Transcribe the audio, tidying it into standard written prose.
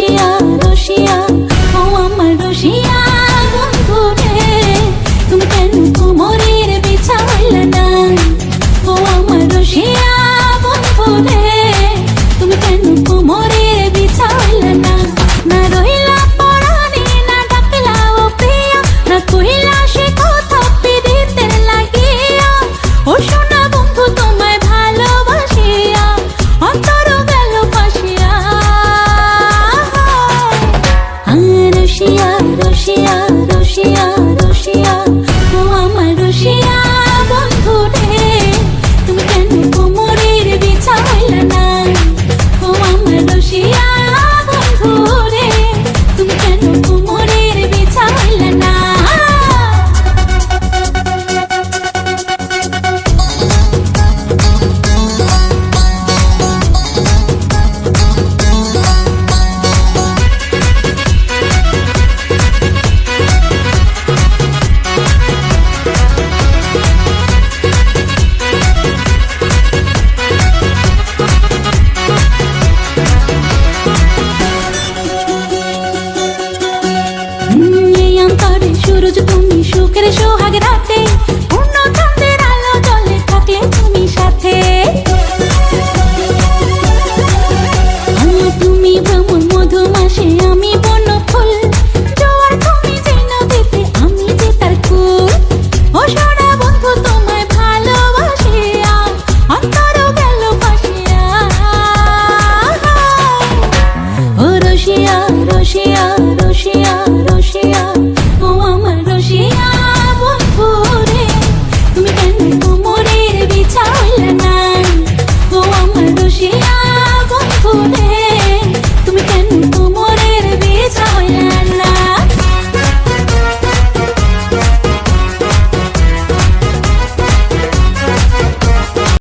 রসিয়া রসিয়া ও আমার রসিয়া বন্ধু রে, তুমি কেন কোমরের বিছা হইলে না? ও আমার রসিয়া বন্ধু রে, তুমি কেন কোমরের বিছা হইলে না? না রহিলা পরাণী, না ডাকলা ও প্রিয়া, না কহিলা সে কথা পিরিতের লাগিয়া। ও সোনা বন্ধু তোমায় ভালোবাসিয়া অন্তর গেল ফাঁসিয়া। রসিয়া রসিয়া রসিয়া রসিয়া ও আমার রসিয়া বন্ধু রে, তুমি কেন কোমরের বিছা হইলে না? ও আমার রসিয়া বন্ধু রে, তুমি কেন কোমরের বিছা হইলে না? এই অন্তরে সুরজ তুমি সুখের সোহাগ রাতে,